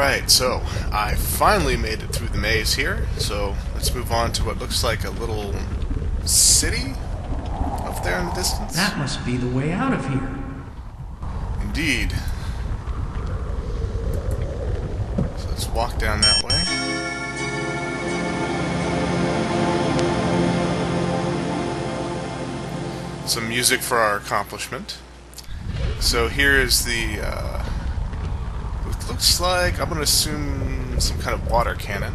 Alright, so I finally made it through the maze here, so let's move on to what looks like a little city up there in the distance. That must be the way out of here. Indeed. So let's walk down that way. Some music for our accomplishment. So here is the, it looks like, I'm going to assume, some kind of water cannon.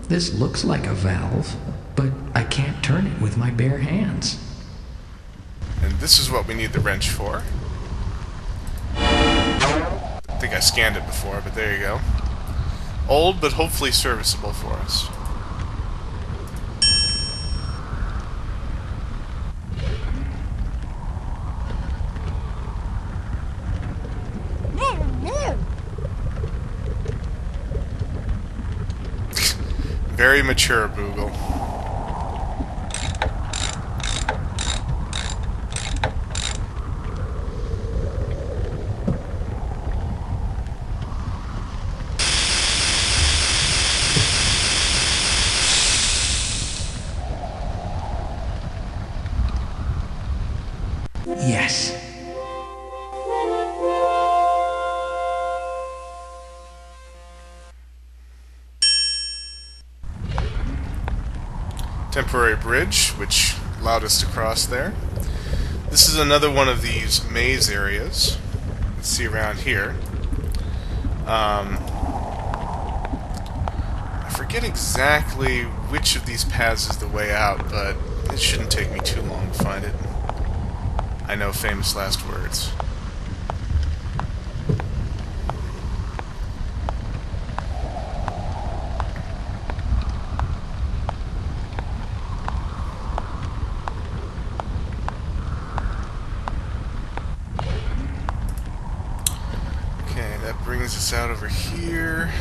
This looks like a valve, but I can't turn it with my bare hands. And this is what we need the wrench for. I think I scanned it before, but there you go. Old, but hopefully serviceable for us. Very mature, Boogle. Yes. Temporary bridge, which allowed us to cross there. This is another one of these maze areas. Let's see around here. I forget exactly which of these paths is the way out, but it shouldn't take me too long to find it. I know famous last words. Brings us out over here.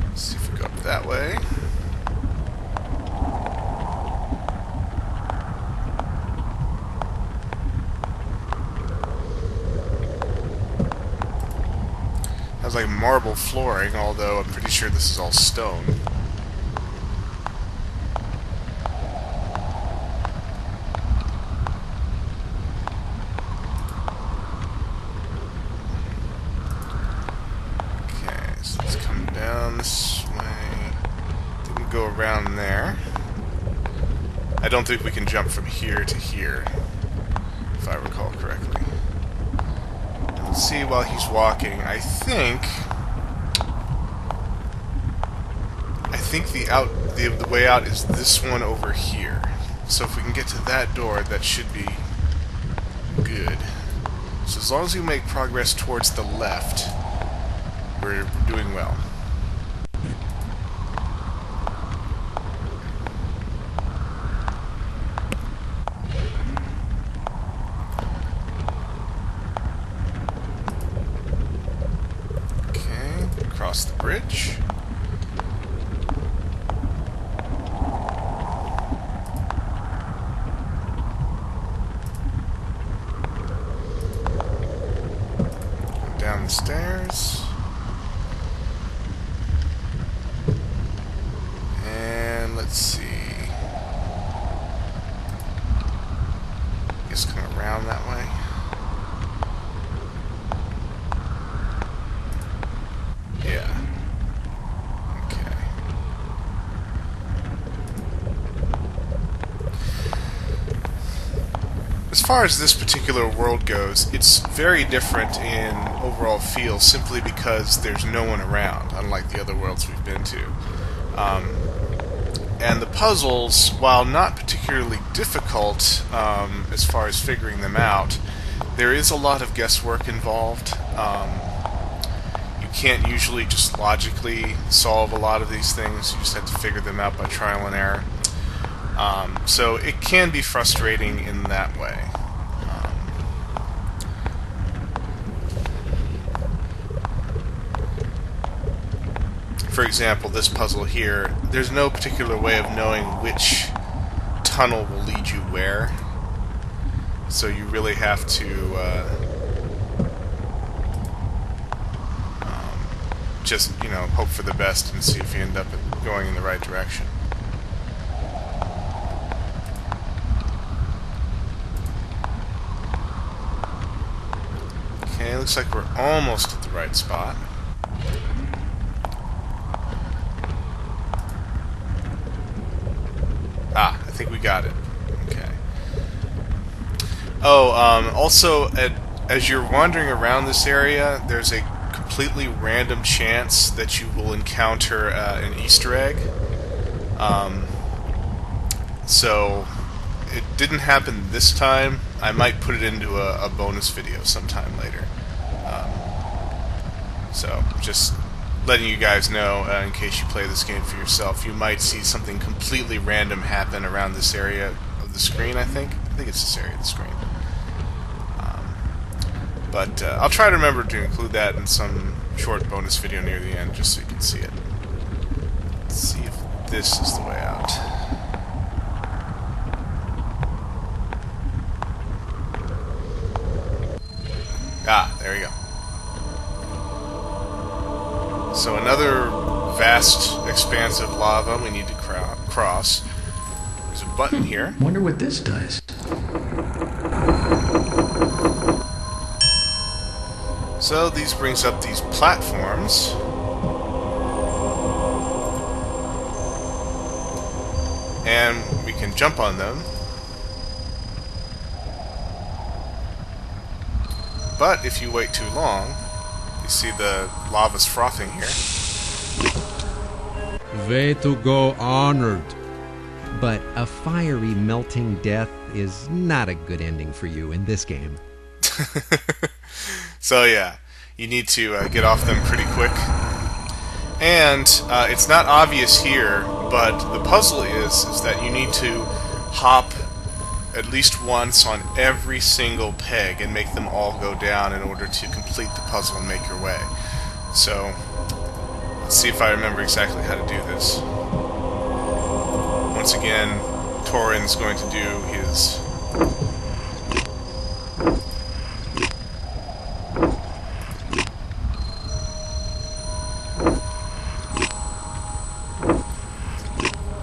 Let's see if we go up that way. Has like marble flooring, although I'm pretty sure this is all stone. This way. Didn't go around there. I don't think we can jump from here to here, if I recall correctly. And let's see while he's walking. I think the way out is this one over here. So if we can get to that door, that should be good. So as long as we make progress towards the left, we're doing well. Across the bridge. Down the stairs. And let's see. Just come around that way. As far as this particular world goes, it's very different in overall feel simply because there's no one around, unlike the other worlds we've been to. And the puzzles, while not particularly difficult as far as figuring them out, there is a lot of guesswork involved. You can't usually just logically solve a lot of these things, you just have to figure them out by trial and error. So it can be frustrating in that way. for example, this puzzle here, there's no particular way of knowing which tunnel will lead you where. So you really have to just, hope for the best and see if you end up going in the right direction. Okay, looks like we're almost at the right spot. Ah, I think we got it. Okay. Oh, also, as you're wandering around this area, there's a completely random chance that you will encounter an Easter egg. So, it didn't happen this time. I might put it into a bonus video sometime later. So, just letting you guys know, in case you play this game for yourself, you might see something completely random happen around this area of the screen, I think. I think it's this area of the screen. But I'll try to remember to include that in some short bonus video near the end, just so you can see it. Let's see if this is the way out. Ah, there we go. So another vast expanse of lava we need to cross. There's a button here. Wonder what this does. So these brings up these platforms. And we can jump on them. But if you wait too long, you see the lava's frothing here. Way to go, honored. But a fiery melting death is not a good ending for you in this game. So yeah, you need to get off them pretty quick. And it's not obvious here, but the puzzle is that you need to hop at least once on every single peg and make them all go down in order to complete the puzzle and make your way. So, let's see if I remember exactly how to do this. Once again, Torin's going to do his...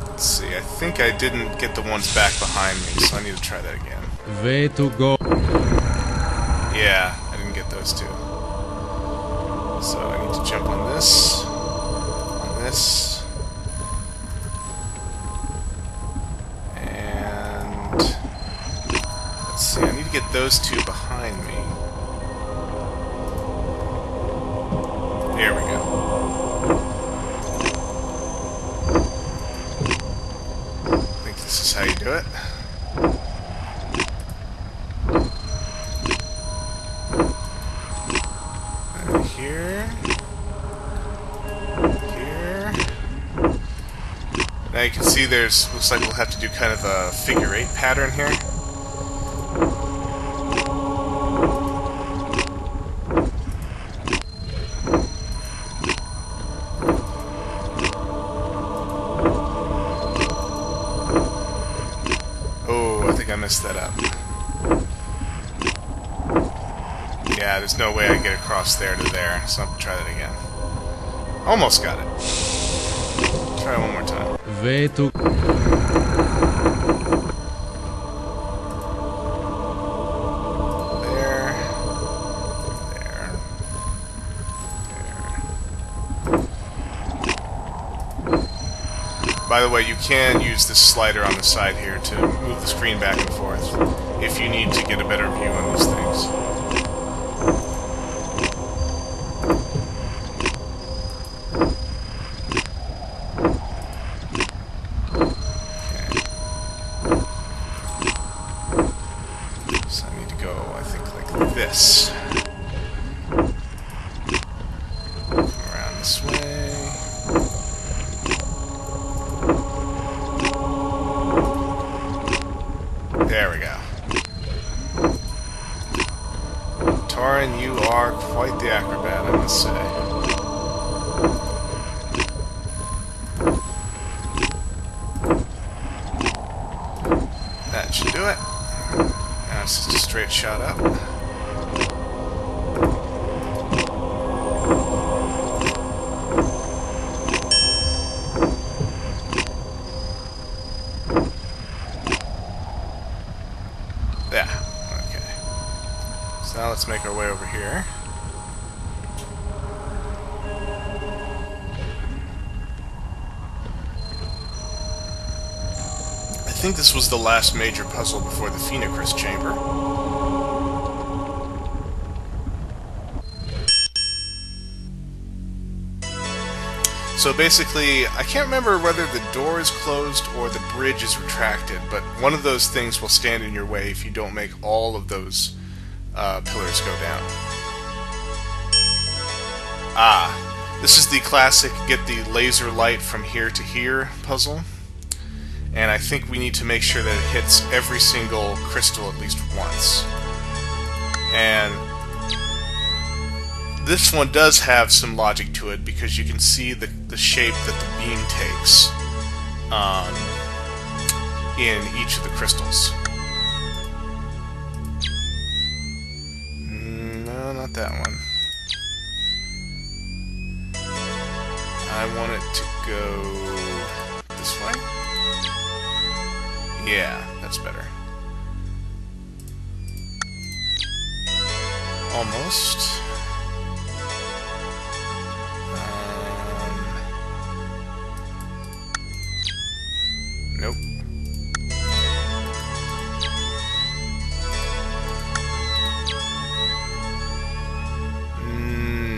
Let's see, I think I didn't get the ones back behind me, so I need to try that again. Way to go. Yeah, I didn't get those two. So I need to jump on this, and let's see, I need to get those two behind me. There we go. I think this is how you do it. Now you can see looks like we'll have to do kind of a figure 8 pattern here. Oh, I think I messed that up. Yeah, there's no way I can get across there to there, so I'll have to try that again. Almost got it. Try it one more time. Way to... There. By the way, you can use this slider on the side here to move the screen back and forth if you need to get a better view on these things. This. Come around this way. There we go. Torin, you are quite the acrobat, I must say. shot up. Yeah, okay. So now let's make our way over here. I think this was the last major puzzle before the Tenebrous chamber. So basically, I can't remember whether the door is closed or the bridge is retracted, but one of those things will stand in your way if you don't make all of those pillars go down. Ah, this is the classic get the laser light from here to here puzzle. And I think we need to make sure that it hits every single crystal at least once. And this one does have some logic to it because you can see the shape that the beam takes in each of the crystals. No, not that one. I want it to go this way. Yeah, that's better. Almost. Nope.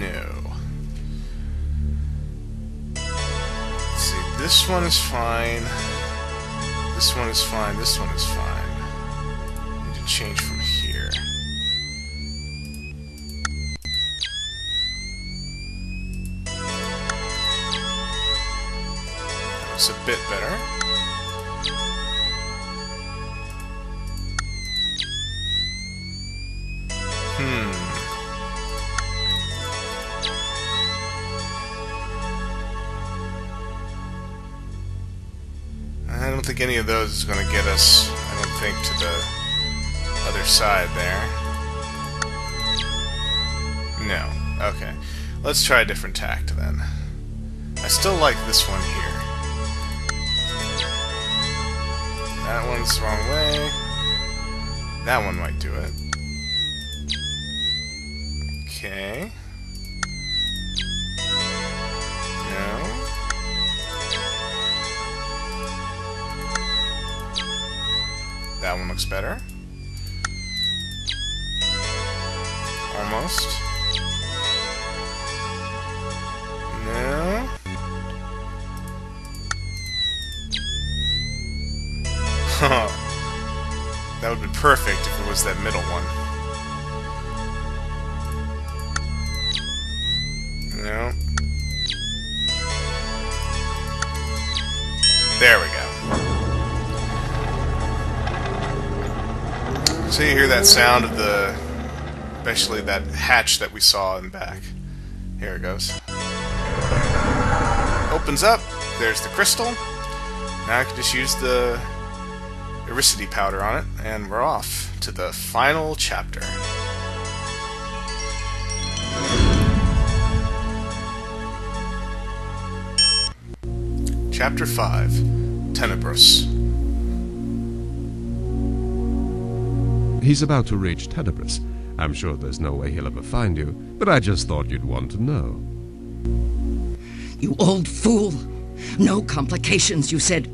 No. Let's see, this one is fine. This one is fine, this one is fine. Need to change from here. That looks a bit better. I don't think any of those is going to get us, I don't think, to the other side there. No. Okay. Let's try a different tact then. I still like this one here. That one's the wrong way. That one might do it. Okay. No. That one looks better. Almost. No. That would be perfect if it was that middle one. No. There we go. So you hear that sound of the, especially that hatch that we saw in the back. Here it goes. Opens up. There's the crystal. Now I can just use the ericity powder on it, and we're off to the final chapter. Chapter 5, Tenebrous. He's about to reach Tenebrous. I'm sure there's no way he'll ever find you, but I just thought you'd want to know. You old fool! No complications, you said.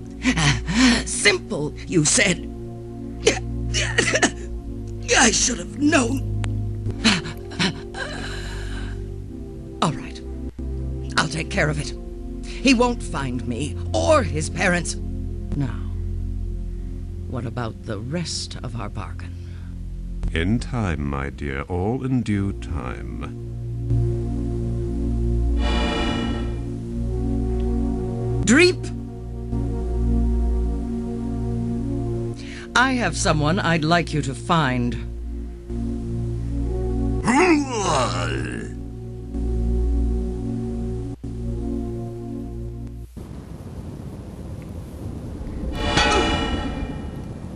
Simple, you said. I should have known. All right. I'll take care of it. He won't find me or his parents. Now, what about the rest of our bargain? In time, my dear, all in due time. Dreep! I have someone I'd like you to find.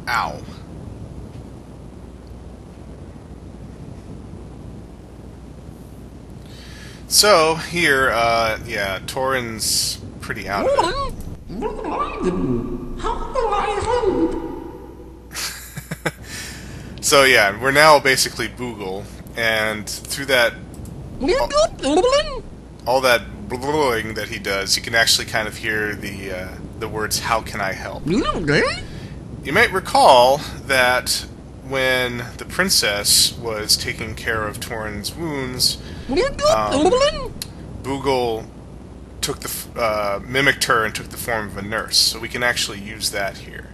Ow. So, here, yeah, Torin's pretty out of it. So, yeah, we're now basically Boogle, and through that, all that blowing that he does, you can actually kind of hear the words, "How can I help?" You might recall that when the princess was taking care of Torin's wounds, Boogle took mimicked her and took the form of a nurse, so we can actually use that here.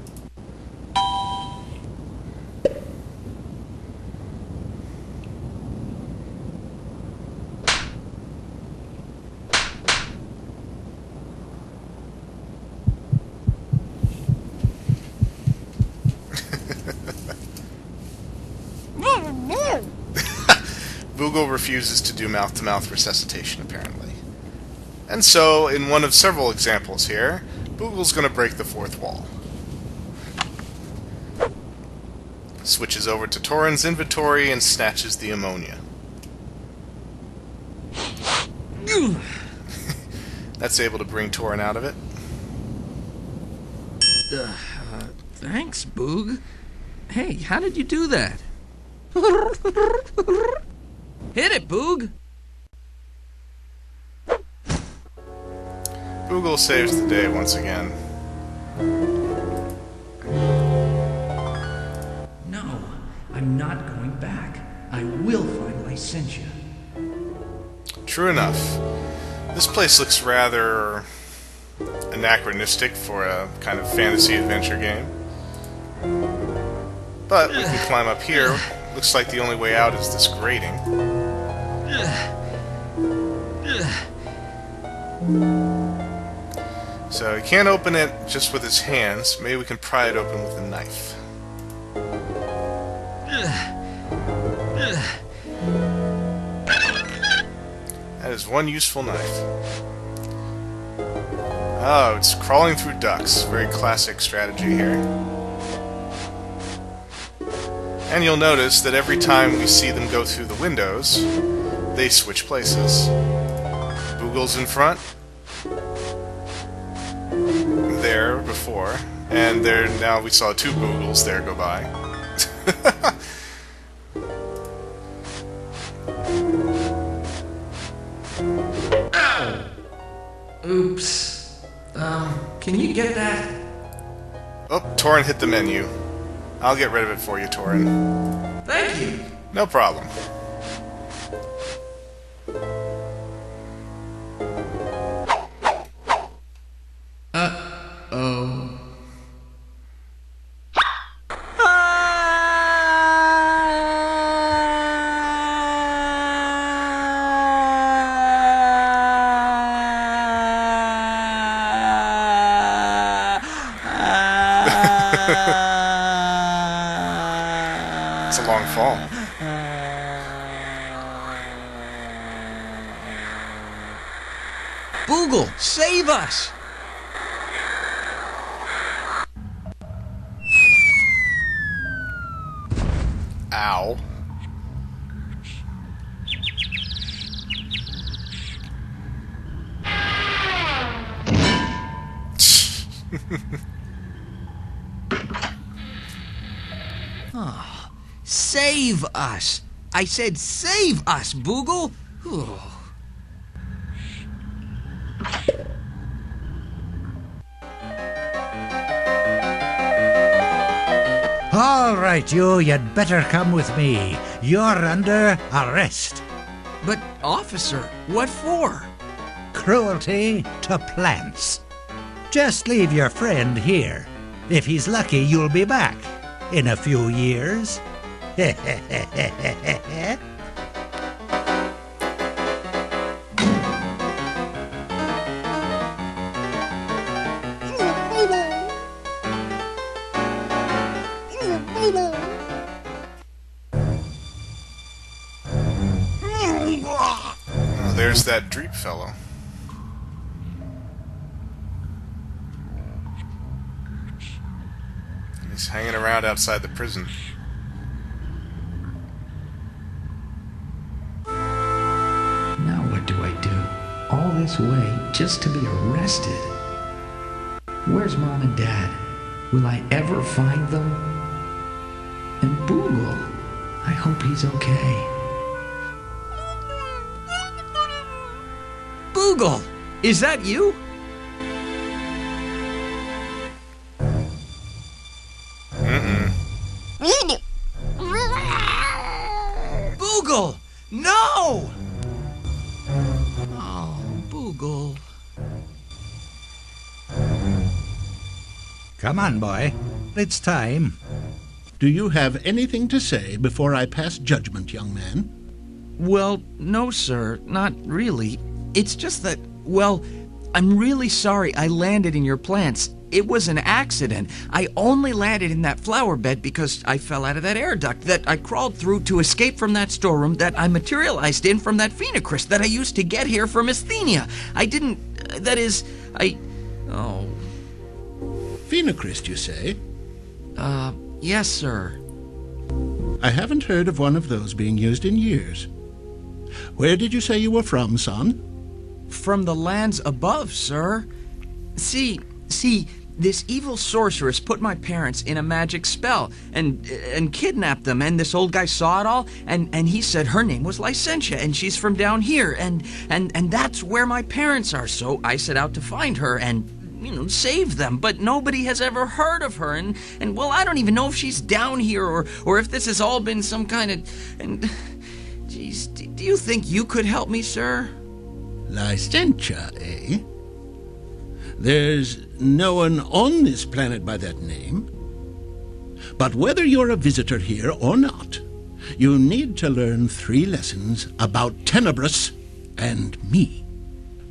Boogle refuses to do mouth-to-mouth resuscitation, apparently. And so, in one of several examples here, Boogle's going to break the fourth wall. Switches over to Torin's inventory and snatches the ammonia. That's able to bring Torin out of it. Thanks, Boog. Hey, how did you do that? Hit it, Boog! Boogle saves the day once again. No, I'm not going back. I will find Licentia. True enough. This place looks rather anachronistic for a kind of fantasy adventure game. But we can climb up here. Looks like the only way out is this grating. So he can't open it just with his hands. Maybe we can pry it open with a knife. That is one useful knife. Oh, it's crawling through ducts. Very classic strategy here. And you'll notice that every time we see them go through the windows, they switch places. Boogle's in front. There before. And there now we saw two Boogles there go by. Oops. Can you get that? Oh, Torin hit the menu. I'll get rid of it for you, Torin. Thank you. No problem. Uh-oh. It's a long fall. Boogle, save us! Ow. Save us! I said save us, Boogle! All right, you'd better come with me. You're under arrest. But, officer, what for? Cruelty to plants. Just leave your friend here. If he's lucky, you'll be back in a few years. Oh, there's that Dreep fellow. He's hanging around outside the prison. Now what do I this way just to be arrested. Where's Mom and Dad? Will I ever find them? And Boogle, I hope he's okay. Boogle! Is that you? Boogle! No! Oh, Boogle. Come on, boy. It's time. Do you have anything to say before I pass judgment, young man? Well, no, sir, not really. It's just that, well, I'm really sorry I landed in your plants. It was an accident. I only landed in that flower bed because I fell out of that air duct that I crawled through to escape from that storeroom that I materialized in from that phoenocris that I used to get here from Asthenia. I didn't, oh. Phoenocris, you say? Yes, sir. I haven't heard of one of those being used in years. Where did you say you were from, son? From the lands above, sir. See, this evil sorceress put my parents in a magic spell and kidnapped them, and this old guy saw it all, and he said her name was Licentia, and she's from down here, and that's where my parents are, so I set out to find her and, save them, but nobody has ever heard of her, and well, I don't even know if she's down here, or if this has all been some kind of, and, geez, do you think you could help me, sir? Licentia, eh? There's no one on this planet by that name. But whether you're a visitor here or not, you need to learn 3 lessons about Tenebrous and me.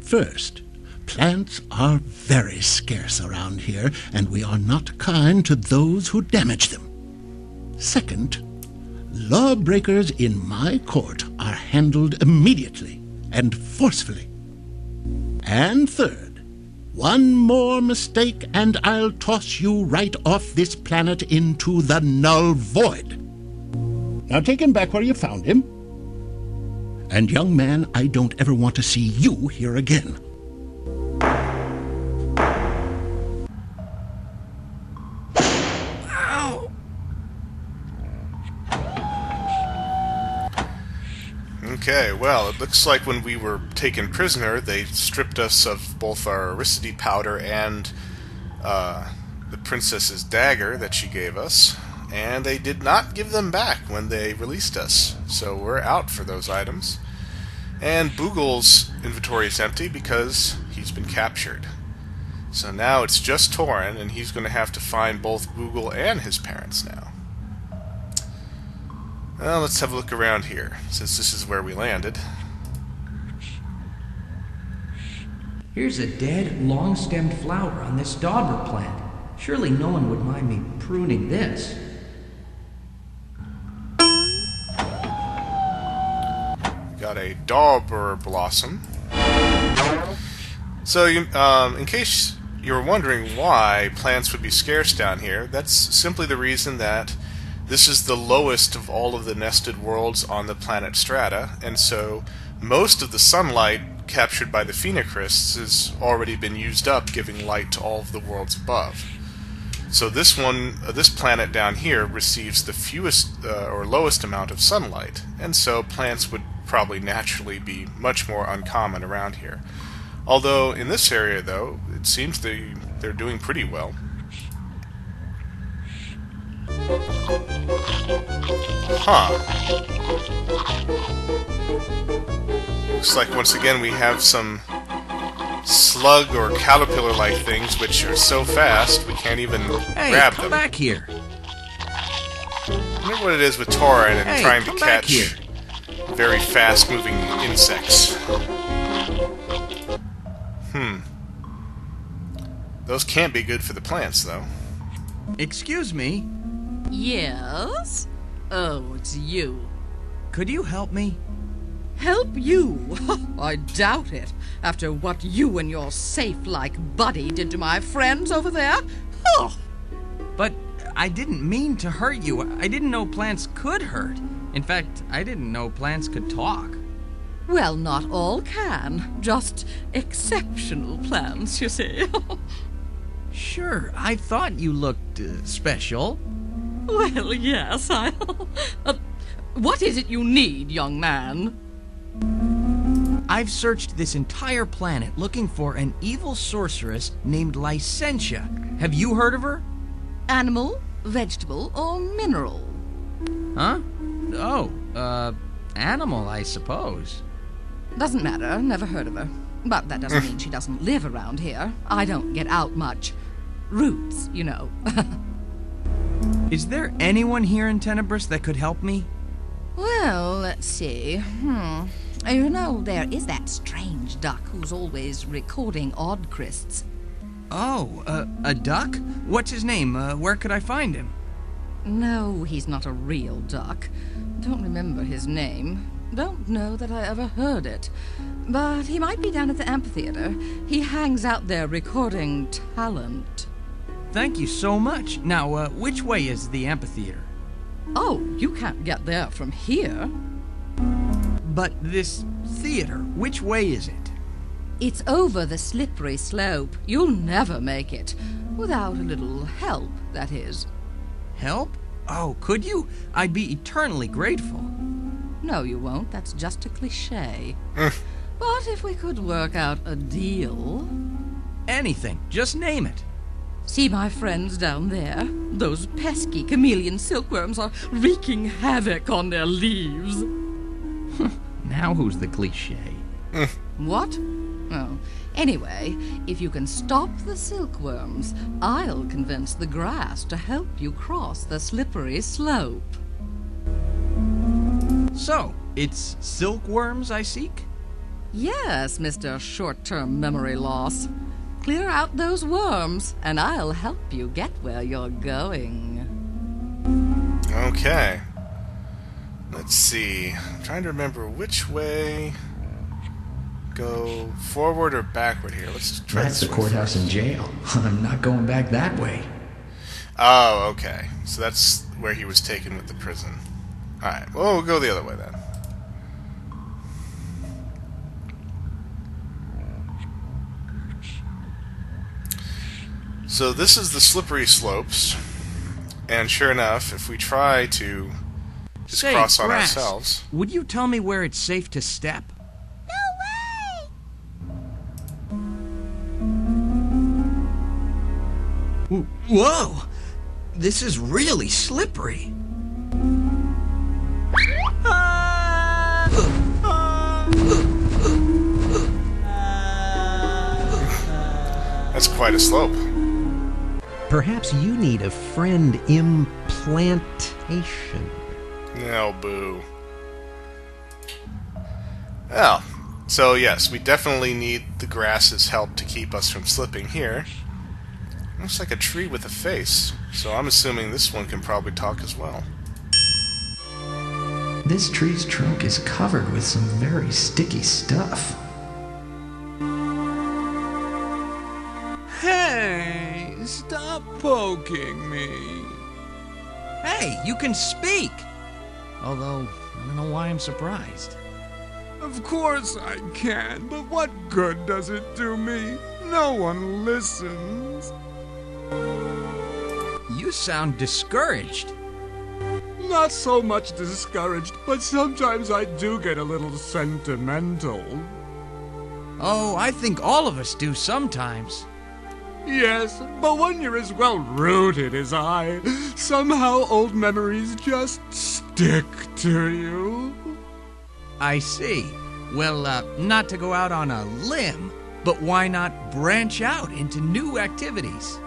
First, plants are very scarce around here, and we are not kind to those who damage them. Second, lawbreakers in my court are handled immediately and forcefully. And third, one more mistake and I'll toss you right off this planet into the null void. Now take him back where you found him. And young man, I don't ever want to see you here again. Ow! Okay, well, it looks like when we were taken prisoner, they stripped us of both our Aristide powder and the princess's dagger that she gave us, and they did not give them back when they released us, so we're out for those items. And Boogle's inventory is empty because he's been captured. So now it's just Torin, and he's going to have to find both Boogle and his parents now. Well, let's have a look around here, since this is where we landed. Here's a dead, long-stemmed flower on this dauber plant. Surely no one would mind me pruning this. Got a dauber blossom. So, in case you were wondering why plants would be scarce down here, that's simply the reason that this is the lowest of all of the nested worlds on the planet Strata, and so most of the sunlight captured by the phoenocris has already been used up, giving light to all of the worlds above. So this planet down here receives the fewest or lowest amount of sunlight, and so plants would probably naturally be much more uncommon around here. Although in this area, though, it seems they're doing pretty well. Huh. Looks like once again we have some slug or caterpillar-like things which are so fast we can't even grab them. Come back here. I wonder what it is with Torin and trying to catch very fast-moving insects. Those can't be good for the plants, though. Excuse me. Yes? Oh, it's you. Could you help me? Help you? I doubt it, after what you and your safe-like buddy did to my friends over there. Oh. But I didn't mean to hurt you. I didn't know plants could hurt. In fact, I didn't know plants could talk. Well, not all can. Just exceptional plants, you see. Sure, I thought you looked special. Well, yes, what is it you need, young man? I've searched this entire planet looking for an evil sorceress named Licentia. Have you heard of her? Animal, vegetable, or mineral? Huh? Oh, animal, I suppose. Doesn't matter, never heard of her. But that doesn't mean she doesn't live around here. I don't get out much. Roots, you know. Is there anyone here in Tenebrous that could help me? Well, let's see. You know, there is that strange duck who's always recording odd crysts. Oh, a duck? What's his name? Where could I find him? No, he's not a real duck. Don't remember his name. Don't know that I ever heard it. But he might be down at the amphitheater. He hangs out there recording talent. Thank you so much. Now, which way is the amphitheater? Oh, you can't get there from here. But this theater, which way is it? It's over the slippery slope. You'll never make it. Without a little help, that is. Help? Oh, could you? I'd be eternally grateful. No, you won't. That's just a cliché. But if we could work out a deal... Anything. Just name it. See my friends down there? Those pesky chameleon silkworms are wreaking havoc on their leaves. Now who's the cliché? What? Oh, anyway, if you can stop the silkworms, I'll convince the grass to help you cross the slippery slope. So, it's silkworms I seek? Yes, Mr. Short-Term Memory Loss. Clear out those worms, and I'll help you get where you're going. Okay. Let's see. I'm trying to remember which way... Go forward or backward here? Let's try That's this the way courthouse first. and jail. I'm not going back that way. Oh, okay. So that's where he was taken with the prison. Alright, well, we'll go the other way then. So this is the slippery slopes, and sure enough, if we try to just Say, cross on grass, ourselves... would you tell me where it's safe to step? Whoa! This is really slippery. That's quite a slope. Perhaps you need a friend implantation. No, boo. Well, so yes, we definitely need the grass's help to keep us from slipping here. Looks like a tree with a face, so I'm assuming this one can probably talk as well. This tree's trunk is covered with some very sticky stuff. Hey, stop poking me. Hey, you can speak! Although, I don't know why I'm surprised. Of course I can, but what good does it do me? No one listens. You sound discouraged. Not so much discouraged, but sometimes I do get a little sentimental. Oh, I think all of us do sometimes. Yes, but when you're as well rooted as I, somehow old memories just stick to you. I see. Well, not to go out on a limb, but why not branch out into new activities?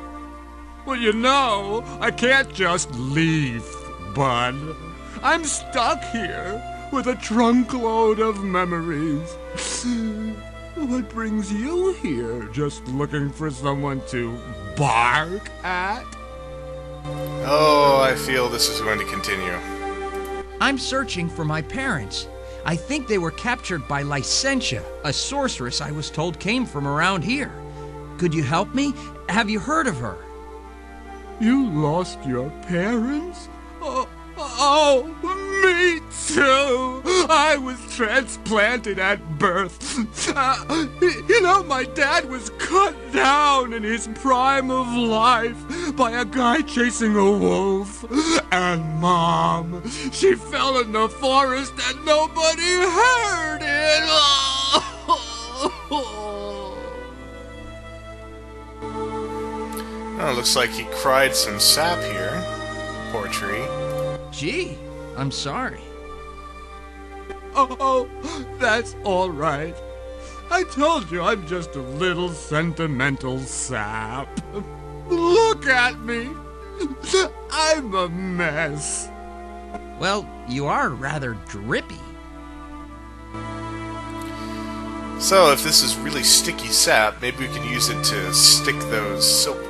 Well, you know, I can't just leave, Bud. I'm stuck here with a trunkload of memories. What brings you here? Just looking for someone to bark at? Oh, I feel this is going to continue. I'm searching for my parents. I think they were captured by Licentia, a sorceress I was told came from around here. Could you help me? Have you heard of her? You lost your parents? Oh, Oh, me too. I was transplanted at birth. My dad was cut down in his prime of life by a guy chasing a wolf. And Mom, she fell in the forest and nobody heard it. Oh, looks like he cried some sap here. Poor tree. Gee, I'm sorry. Oh, that's all right. I told you I'm just a little sentimental sap. Look at me. I'm a mess. Well, you are rather drippy. So, if this is really sticky sap, maybe we can use it to stick those silk